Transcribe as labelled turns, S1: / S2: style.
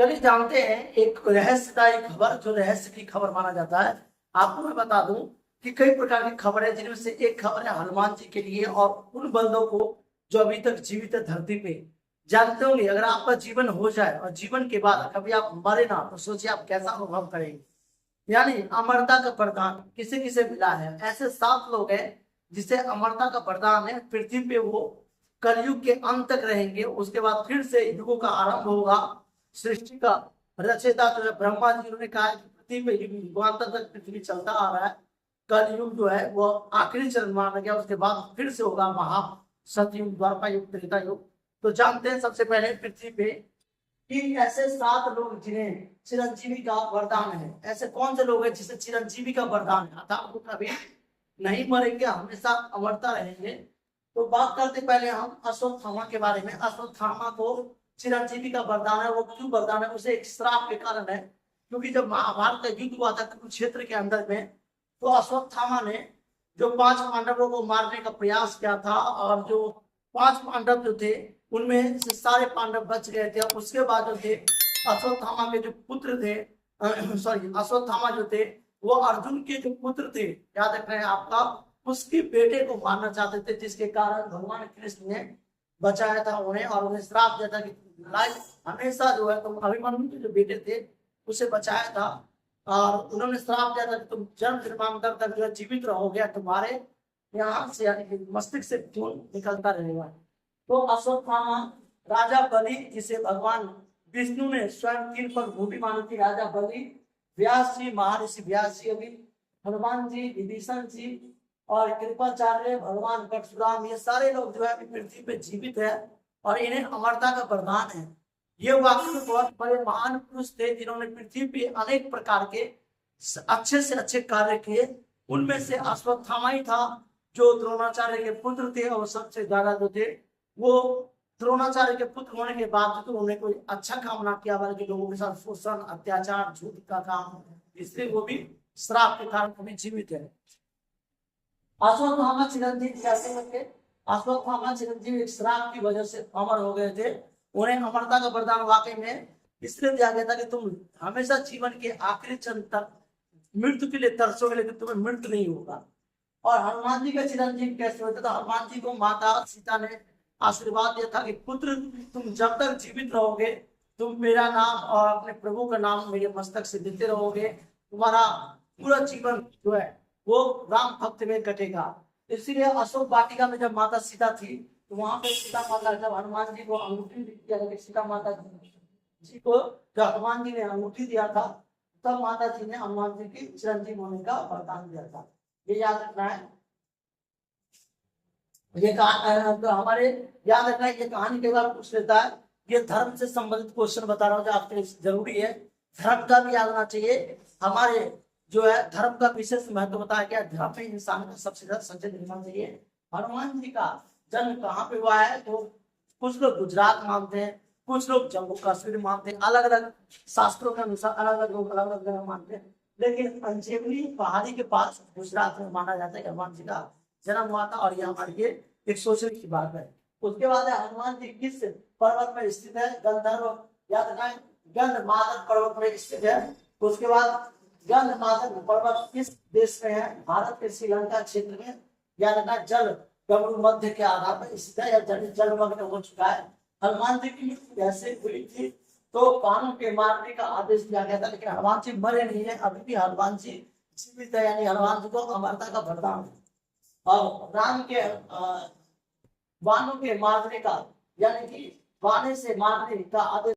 S1: चलिए जानते हैं एक रहस्यदायी खबर, जो रहस्य की खबर माना जाता है। आपको मैं बता दूं कि कई प्रकार की खबर है, जिनमें से एक खबर है हनुमान जी के लिए और उन बंदों को जो अभी तक जीवित है धरती पे। जानते होंगे, अगर आपका जीवन हो जाए और जीवन के बाद कभी आप मरे ना, तो सोचिए आप कैसा अनुभव करेंगे। यानी अमरता का वरदान किसे किसे मिला है? ऐसे 7 लोग हैं जिसे अमरता का वरदान है। पृथ्वी पे वो कलयुग के अंत तक रहेंगे, उसके बाद फिर से युगों का आरंभ होगा। सृष्टि का रचयिता जो है ब्रह्मा जी, उन्होंने कहा कि पृथ्वी पे युगांतर तक पृथ्वी चलता आ रहा है। कलयुग जो है वो आखिरी चरण माना गया, उसके बाद फिर से होगा महा सतयुग, द्वापर युग, त्रेता युग। तो जानते हैं सबसे पहले पृथ्वी पे कि ऐसे 7 लोग जिन्हें चिरंजीवी का वरदान है। ऐसे कौन से लोग हैं जिसे चिरंजीवी का वरदान है, अर्थात वो कभी नहीं मरेंगे, हमेशा अमरता रहेंगे। तो बात करते पहले हम अश्वत्थामा के बारे में। अश्वत्थामा को चिरंजीवी का वरदान है। वो क्यों वरदान है? उसे एक श्राप के कारण है, क्योंकि जब महाभारत का युद्ध हुआ था कुरुक्षेत्र के अंदर में, तो अश्वत्थामा ने जो 5 पांडवों को मारने का प्रयास किया था, और जो 5 पांडव जो थे उनमें से सारे पांडव बच गए थे। उसके बाद जो थे अश्वत्थामा के जो पुत्र थे, सॉरी, अश्वत्थामा जो थे वो अर्जुन के जो पुत्र थे, याद रख रहे हैं आपका, उसके बेटे को मारना चाहते थे, जिसके कारण भगवान कृष्ण ने बचाया था उन्हें, और उन्हें श्राप दिया था कि लाइफ हमेशा जो है तुम अभिमन्यु के जो बेटे थे उसे बचाया था, और उन्होंने श्राप दिया था कि तुम जन्म जन्मांतर तक जो है जीवित रहोगे, तुम्हारे यहाँ से यानी कि मस्तिष्क से खून निकलता रहेगा। तो अश्वत्थामा राजा बलि, जिसे भगवान विष्णु ने स्वयं 3 पग भूमि मानी थी, राजा बलि, व्यास जी, महर्षि व्यास जी, अभी हनुमान जी, विभीषण जी और कृपाचार्य, भगवान परशुराम, ये सारे लोग जो है अभी पृथ्वी पे जीवित है और इन्हें अमरता का वरदान है। ये वाकई में बहुत बड़े महान पुरुष थे, जिन्होंने पृथ्वी पे अनेक प्रकार के अच्छे से अच्छे कार्य किए। उनमें से अश्वत्थामा ही था जो द्रोणाचार्य के पुत्र थे, और सबसे ज्यादा जो थे वो द्रोणाचार्य के पुत्र होने के बाद तो उन्होंने कोई अच्छा काम ना किया, बल्कि लोगों के साथ शोषण, अत्याचार, झूठ का काम, इसलिए वो भी श्राप के कारण अभी जीवित है। अश्वत्थामा चिरंजीव कैसे बन गए? अश्वत्थामा चिरंजीव एक श्राप की वजह से अमर हो गए थे। उन्हें अमरता का वरदान वाकई में इसलिए दिया गया था कि तुम हमेशा जीवन के आखिरी क्षण तक मृत्यु के लिए तरसोगे, लेकिन तुम्हें मृत्यु नहीं होगा। और हनुमान जी का चिरंजीव कैसे होते? तो हनुमान जी को माता सीता ने आशीर्वाद दिया था कि पुत्र, तुम जब तक जीवित रहोगे तुम मेरा नाम और अपने प्रभु का नाम मेरे मस्तक से देते रहोगे, तुम्हारा पूरा जीवन जो है वो राम भक्त में कटेगा। इसीलिए अशोक वाटिका में जब माता सीता थी, तो वहां पे सीता माता, जब हनुमान जी को अंगूठी दिया था, सीता माता जी को जब हनुमान जी ने अंगूठी दिया था, तब माता जी ने हनुमान जी की चिरंजीव होने का वरदान दिया था। ये याद रखना है। ये तो हमारे याद रखना है। ये कहानी के बाद पूछ लेता है, ये धर्म से संबंधित क्वेश्चन बता रहा हूँ जो आपके लिए जरूरी है। धर्म का भी याद होना चाहिए। हमारे जो है धर्म का विशेष महत्व बताया गया। धर्म में इंसान का सबसे ज्यादा संचय होना चाहिए। हनुमान जी का जन्म कहाँ पे हुआ है? तो कुछ लोग गुजरात मानते हैं, कुछ लोग जम्मू कश्मीर मानते हैं, अलग अलग शास्त्रों के अनुसार अलग अलग लोग अलग अलग जगह मानते हैं। लेकिन अंजेवली पहाड़ी के पास गुजरात में माना जाता है कि हनुमान जी का जन्म हुआ था, और ये हमारे लिए एक सोचने की बात है। उसके बाद है हनुमान जी किस पर्वत में स्थित है? गंधर्व, याद रखें, गंधमादन पर्वत में स्थित है। उसके बाद गंधमादन पर्वत किस देश में है? भारत के श्रीलंका क्षेत्र में। याद रखना, जल गंगू मध्य के आधार पर स्थित है, या जलमग्न हो चुका है। हनुमान जी की मृत्यु कैसे हुई थी? तो कानों के मारने का आदेश दिया गया था, लेकिन हनुमान जी मरे नहीं है, अभी भी हनुमान जी जीवित है, यानी हनुमान जी को अमरता का वरदान है। और राम के बाणों के मारने का, यानी कि बाणे से मारने का आदेश